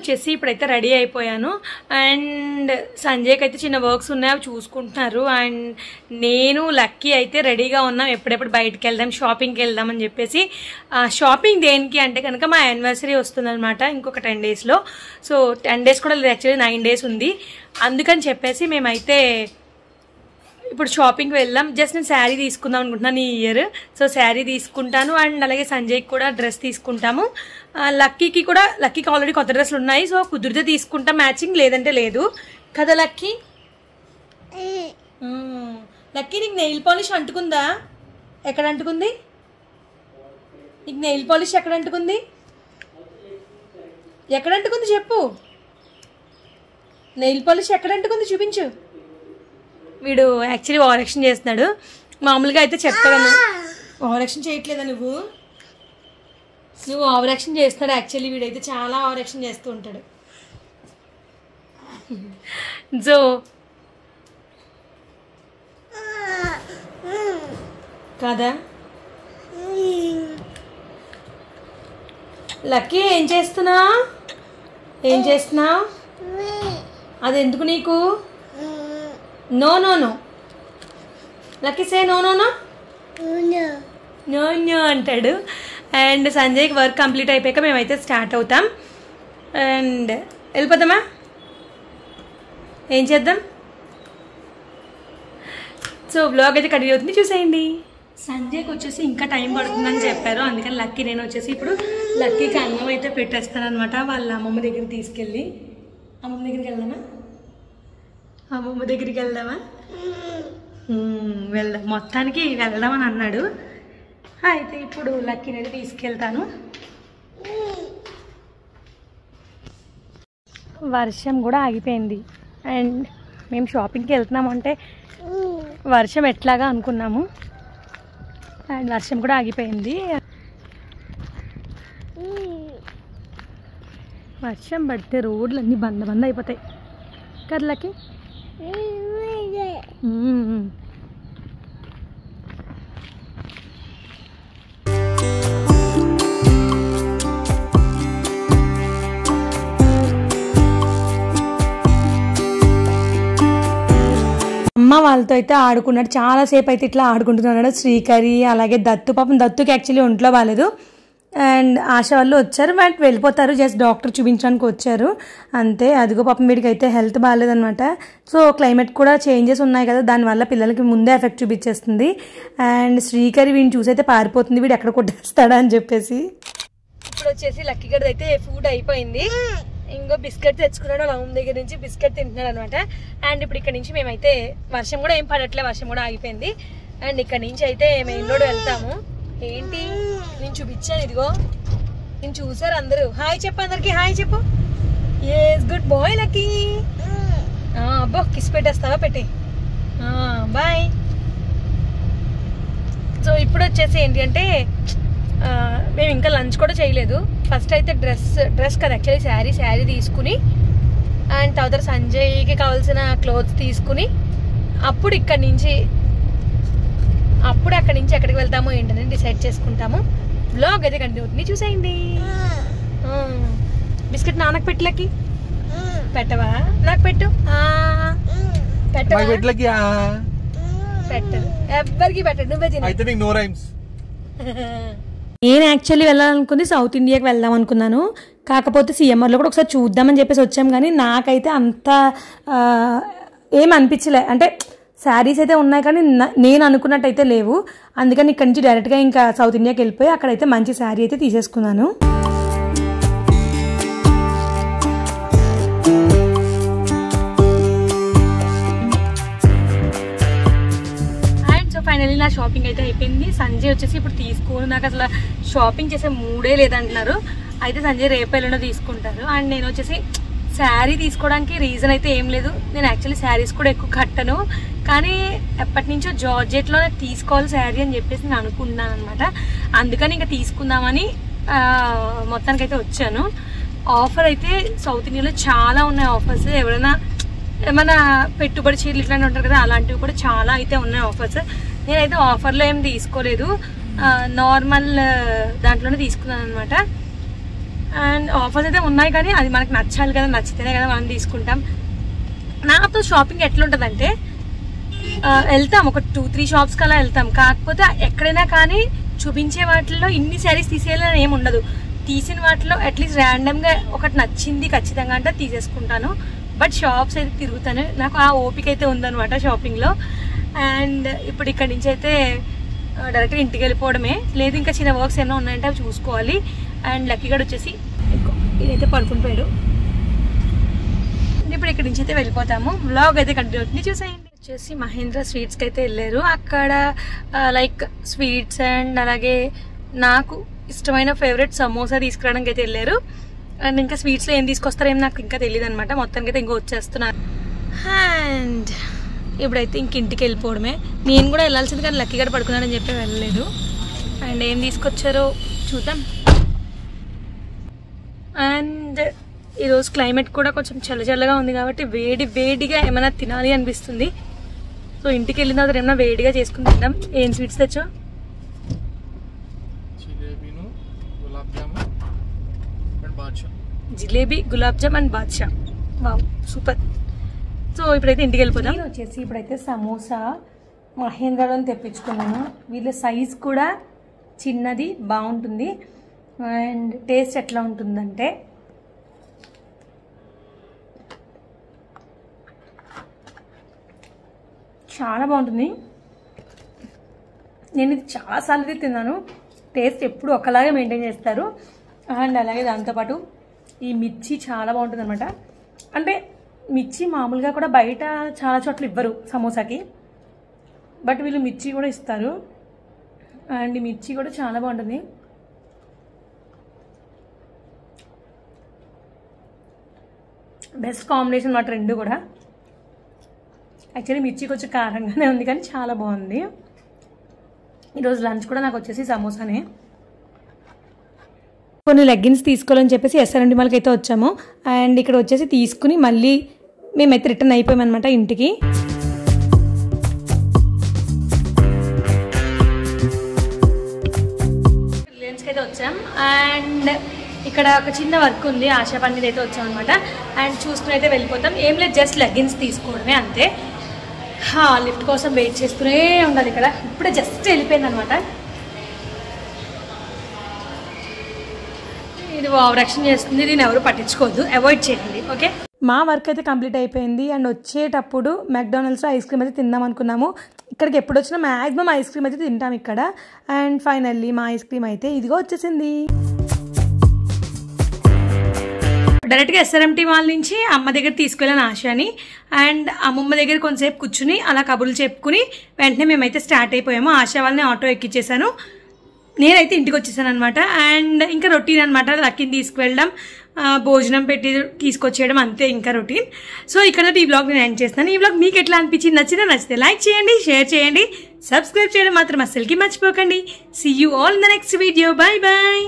వచ్చేసి ఇప్పుడైతే రెడీ అయిపోయాను. అండ్ సంజయ్కి అయితే చిన్న వర్క్స్ ఉన్నాయి, అవి చూసుకుంటున్నారు. అండ్ నేను లక్కీ అయితే రెడీగా ఉన్నాం, ఎప్పుడెప్పుడు బయటకు వెళ్దాం, షాపింగ్కి వెళ్దాం అని చెప్పేసి. షాపింగ్ దేనికి అంటే కనుక మా యానివర్సరీ వస్తుందన్నమాట ఇంకొక 10 daysలో. సో 10 days కూడా లేదు, యాక్చువల్లీ 9 days ఉంది. అందుకని చెప్పేసి మేమైతే ఇప్పుడు షాపింగ్కి వెళ్దాం. జస్ట్ నేను శారీ తీసుకుందాం అనుకుంటున్నాను ఈ ఇయర్. సో శారీ తీసుకుంటాను. అండ్ అలాగే సంజయ్కి కూడా డ్రెస్ తీసుకుంటాము. లక్కీకి ఆల్రెడీ కొత్త డ్రెస్సులు ఉన్నాయి. సో కుదిరితే తీసుకుంటాం మ్యాచింగ్, లేదంటే లేదు కదా లక్కీ. లక్కీ నీకు నెయిల్ పాలిష్ అంటుకుందా? ఎక్కడ అంటుకుంది నీకు నెయిల్ పాలిష్? ఎక్కడ అంటుకుంది? ఎక్కడ అంటుకుంది చెప్పు. నెయిల్ పాలిష్ ఎక్కడ అంటుకుంది చూపించు. వీడు యాక్చువల్లీ ఓవరాక్షన్ చేస్తున్నాడు. మామూలుగా అయితే చెప్తాను, ఓవరాక్షన్ చేయట్లేదా నువ్వు ఓవరాక్షన్ చేస్తున్నాడు. యాక్చువల్లీ వీడైతే చాలా ఓవరాక్షన్ చేస్తూ ఉంటాడు. సో కదా లక్కీ ఏం చేస్తున్నావు? అది ఎందుకు నీకు? No no no lucky say no no no no no అంటాడు. అండ్ సంజయ్కి వర్క్ కంప్లీట్ అయిపోయాక మేమైతే స్టార్ట్ అవుతాం. అండ్ వెళ్ళిపోతామా? ఏం చేద్దాం? సో బ్లాగ్ అయితే కంటిన్యూ అవుతుంది, చూసేయండి. సంజయ్కి వచ్చేసి ఇంకా టైం పడుతుందని చెప్పారు, అందుకని లక్కీ నేను వచ్చేసి ఇప్పుడు లక్కీకి అన్నం అయితే పెట్టేస్తాను అనమాట. వాళ్ళ అమ్మమ్మ దగ్గరికి తీసుకెళ్ళి. అమ్మమ్మ దగ్గరికి వెళ్దామా? అమ్మమ్మ దగ్గరికి వెళ్దామా? వెళ్దాం, మొత్తానికి వెళ్దామని అన్నాడు. అయితే ఇప్పుడు లక్కీని తీసుకెళ్తాను. వర్షం కూడా ఆగిపోయింది. అండ్ మేము షాపింగ్కి వెళ్తున్నాము అంటే వర్షం ఎట్లాగా అనుకున్నాము. అండ్ వర్షం కూడా ఆగిపోయింది. వర్షం పడితే రోడ్లు అన్నీ బంద అయిపోతాయి కదా లక్కీ. అమ్మ వాళ్ళతో అయితే ఆడుకున్నాడు, చాలాసేపు అయితే ఇట్లా ఆడుకుంటున్నాడు. శ్రీకరి అలాగే దత్తు. పాపం దత్తుకి యాక్చువల్లీ ఒంట్లో బాగాలేదు. అండ్ ఆశ వాళ్ళు వచ్చారు, బట్ వెళ్ళిపోతారు, జస్ట్ డాక్టర్ చూపించడానికి వచ్చారు అంతే. అదిగో పాపం వీడికి అయితే హెల్త్ బాగాలేదనమాట. సో క్లైమేట్ కూడా చేంజెస్ ఉన్నాయి కదా, దానివల్ల పిల్లలకి ముందే ఎఫెక్ట్ చూపించేస్తుంది. అండ్ శ్రీకరి వీడిని చూసైతే పారిపోతుంది, వీడు ఎక్కడ కొట్టేస్తాడా అని చెప్పేసి. ఇప్పుడు వచ్చేసి లక్కీ గడ్ అయితే ఫుడ్ అయిపోయింది. ఇంకో బిస్కెట్ తెచ్చుకున్నాడు వాళ్ళ హోమ్ దగ్గర నుంచి, బిస్కెట్ తింటున్నాడు అనమాట. అండ్ ఇప్పుడు ఇక్కడ నుంచి మేమైతే వర్షం కూడా ఏం పడట్లే, వర్షం కూడా ఆగిపోయింది. అండ్ ఇక్కడ నుంచి అయితే మెయిన్ రోడ్ వెళ్తాము. ఏంటి నేను చూపించాను, ఇదిగో నేను చూసారు అందరూ. హాయ్ చెప్పు అందరికి, హాయ్ చెప్పు. Yes good boy lucky. అబ్బో కిస్ పెట్టేస్తావా? పెట్టి బాయ్. సో ఇప్పుడు వచ్చేసి ఏంటి అంటే మేము ఇంకా లంచ్ కూడా చేయలేదు. ఫస్ట్ అయితే డ్రెస్ కదా యాక్చువల్లీ శారీ తీసుకుని, అండ్ తర్వాత సంజయ్కి కావాల్సిన క్లోత్స్ తీసుకుని అప్పుడు అక్కడి నుంచి ఎక్కడికి వెళ్తామో ఏంటని డిసైడ్ చేసుకుంటాము. బ్లాగ్ అయితే కంటిన్యూ అవుతుంది, చూసేయండి. బిస్కెట్ నాన్నకు పెట్టలకి పెట్టవా? నాకు పెట్టు. పెట్టవా? పెట్టదు, ఎవ్వరికి పెట్టడు, నువ్వే తిను. నేను యాక్చువల్లీ వెళ్ళాలనుకుంది సౌత్ ఇండియాకి వెళ్దాం అనుకున్నాను. కాకపోతే సిఎంఆర్లో కూడా ఒకసారి చూద్దామని చెప్పేసి వచ్చాం. కానీ నాకైతే అంత ఏం అనిపించలే. అంటే శారీస్ అయితే ఉన్నాయి కానీ నేను అనుకున్నట్టయితే లేవు. అందుకని ఇక్కడి నుంచి డైరెక్ట్గా ఇంకా సౌత్ ఇండియాకి వెళ్ళిపోయి అక్కడైతే మంచి శారీ అయితే తీసేసుకున్నాను. ఫైనల్లీ నా షాపింగ్ అయితే అయిపోయింది. సంజయ్ వచ్చేసి ఇప్పుడు తీసుకోను, నాకు అసలు షాపింగ్ చేసే మూడే లేదంటున్నారు. అయితే సంజయ్ రేపు ఎల్లుండో తీసుకుంటారు. అండ్ నేను వచ్చేసి శారీ తీసుకోవడానికి రీజన్ అయితే ఏం లేదు. నేను యాక్చువల్లీ శారీస్ కూడా ఎక్కువ కట్టను, కానీ ఎప్పటి నుంచో జార్జెట్లో నాకు తీసుకోవాలి శారీ అని చెప్పేసి నేను అనుకుంటున్నాను అనమాట. అందుకని ఇంకా తీసుకుందామని మొత్తానికి అయితే వచ్చాను. ఆఫర్ అయితే సౌత్ ఇండియాలో చాలా ఉన్నాయి ఆఫర్స్. ఎవరైనా ఏమైనా పెట్టుబడి చీరలు ఇట్లాంటివి ఉంటారు కదా, అలాంటివి కూడా చాలా అయితే ఉన్నాయి ఆఫర్స్. నేనైతే ఆఫర్లో ఏం తీసుకోలేదు, నార్మల్ దాంట్లోనే తీసుకున్నాను అనమాట. అండ్ ఆఫర్స్ అయితే ఉన్నాయి, కానీ అది మనకు నచ్చాలి కదా, నచ్చితేనే కదా మనం తీసుకుంటాం. నాతో షాపింగ్ ఎట్లుంటుందంటే వెళ్తాం ఒక 2-3 షాప్స్కి అలా వెళ్తాం, కాకపోతే ఎక్కడైనా కానీ చూపించే వాటిల్లో ఇన్ని శారీస్ తీసేయాలని ఏమి ఉండదు. తీసిన వాటిలో అట్లీస్ట్ ర్యాండమ్గా ఒకటి నచ్చింది ఖచ్చితంగా అంటే తీసేసుకుంటాను. బట్ షాప్స్ అయితే తిరుగుతాను, నాకు ఆ ఓపిక అయితే ఉందన్నమాట షాపింగ్లో. అండ్ ఇప్పుడు ఇక్కడి నుంచి అయితే డైరెక్ట్గా ఇంటికి వెళ్ళిపోవడమే, లేదు ఇంకా చిన్న వర్క్స్ ఏమైనా ఉన్నాయంటే అవి చూసుకోవాలి. అండ్ లక్కీగడ్ వచ్చేసి ఇదైతే పడుకుని పోయాడు. ఇప్పుడు ఇక్కడి నుంచి అయితే వెళ్ళిపోతాము. వ్లాగ్ అయితే కంటిన్యూ అవుతుంది, చూసేయండి. వచ్చేసి మహేంద్ర స్వీట్స్కి అయితే వెళ్ళారు. అక్కడ లైక్ స్వీట్స్ అండ్ అలాగే నాకు ఇష్టమైన ఫేవరెట్ సమోసా తీసుకురావడానికి అయితే వెళ్ళారు. అండ్ ఇంకా స్వీట్స్లో ఏం తీసుకొస్తారో ఏం నాకు ఇంకా తెలియదు అనమాట. మొత్తానికి అయితే ఇంకో వచ్చేస్తున్నారు. అండ్ ఇప్పుడైతే ఇంక ఇంటికి వెళ్ళిపోవడమే. నేను కూడా వెళ్ళాల్సింది కానీ లక్కీ గడ పడుకున్నానని చెప్పి వెళ్ళలేదు. అండ్ ఏం తీసుకొచ్చారో చూద్దాం. అండ్ ఈరోజు క్లైమేట్ కూడా కొంచెం చల్లగా ఉంది కాబట్టి వేడిగా ఏమైనా తినాలి అనిపిస్తుంది. సో ఇంటికి వెళ్ళిన తర్వాత ఏమైనా వేడిగా చేసుకుని తిందాం. ఏం స్వీట్స్ తెచ్చో? Jalebi, gulab jam and Badshah. Wow, super. So ఇప్పుడైతే ఇంటికి వెళ్ళిపోదాం. వచ్చేసి ఇప్పుడైతే సమోసా మహేంద్రలో తెప్పించుకున్నాను. వీళ్ళ సైజ్ కూడా చిన్నది, బాగుంటుంది. అండ్ టేస్ట్ ఎట్లా ఉంటుందంటే చాలా బాగుంటుంది. నేను ఇది చాలాసార్లు తిన్నాను. టేస్ట్ ఎప్పుడు ఒకలాగే మెయింటైన్ చేస్తారు. అండ్ అలాగే దాంతోపాటు ఈ మిర్చి చాలా బాగుంటుంది అనమాట. అంటే మిర్చి మామూలుగా కూడా బయట చాలా చోట్ల ఇవ్వరు సమోసాకి, బట్ వీళ్ళు మిర్చి కూడా ఇస్తారు. అండ్ ఈ మిర్చి కూడా చాలా బాగుంటుంది. బెస్ట్ కాంబినేషన్ మాట రెండు కూడా. యాక్చువల్లీ మిర్చి కొంచెం కారంగానే ఉంది కానీ చాలా బాగుంది. ఈరోజు లంచ్ కూడా నాకు వచ్చేసి సమోసానే. కొన్ని లెగ్గిన్స్ తీసుకోవాలని చెప్పేసి SRM మాల్కి అయితే వచ్చాము. అండ్ ఇక్కడ వచ్చేసి తీసుకుని మళ్ళీ మేమైతే రిటర్న్ అయిపోయామన్నమాట ఇంటికి. రిలయన్స్కి అయితే వచ్చాం. అండ్ ఇక్కడ ఒక చిన్న వర్క్ ఉంది, ఆశా పని మీద అయితే వచ్చాం అనమాట. అండ్ చూసుకుని అయితే వెళ్ళిపోతాం. ఏం లేదు, జస్ట్ లెగ్గిన్స్ తీసుకోవడమే అంతే. లిఫ్ట్ కోసం వెయిట్ చేస్తూనే ఉండాలి ఇక్కడ. ఇప్పుడే జస్ట్ వెళ్ళిపోయింది అనమాట. ఇది ఓవరాక్షన్ చేస్తుంది, దీన్ని ఎవరు పట్టించుకోవద్దు, అవాయిడ్ చేయండి, ఓకే. మా వర్క్ అయితే కంప్లీట్ అయిపోయింది. అండ్ వచ్చేటప్పుడు మెక్డానల్డ్స్లో ఐస్ క్రీమ్ అయితే తిందాం అనుకున్నాము. ఇక్కడికి ఎప్పుడు వచ్చినా మ్యాక్సిమం ఐస్ క్రీమ్ అయితే తింటాం ఇక్కడ. అండ్ ఫైనల్లీ మా ఐస్ క్రీమ్ అయితే ఇదిగో వచ్చేసింది. డైరెక్ట్గా SRM మాల్ నుంచి అమ్మ దగ్గర తీసుకెళ్ళాను ఆశాని. అండ్ అమ్మమ్మ దగ్గర కొంతసేపు కూర్చుని అలా కబుర్లు చెప్పుకుని వెంటనే మేమైతే స్టార్ట్ అయిపోయాము. ఆశా వాళ్ళని ఆటో ఎక్కించేసాను, నేనైతే ఇంటికి వచ్చేసాను అనమాట. అండ్ ఇంకా రొటీన్ అనమాట, లక్కీని తీసుకువెళ్ళడం, భోజనం పెట్టి తీసుకొచ్చేయడం, అంతే ఇంకా రొటీన్. సో ఇక్కడ ఈ వ్లాగ్ నేను ఎండ్ చేస్తాను. ఈ వ్లాగ్ మీకు ఎట్లా అనిపించింది? నచ్చితే లైక్ చేయండి, షేర్ చేయండి, సబ్స్క్రైబ్ చేయడం మాత్రం అస్సలుకి మర్చిపోకండి. See you all in the next video. Bye bye.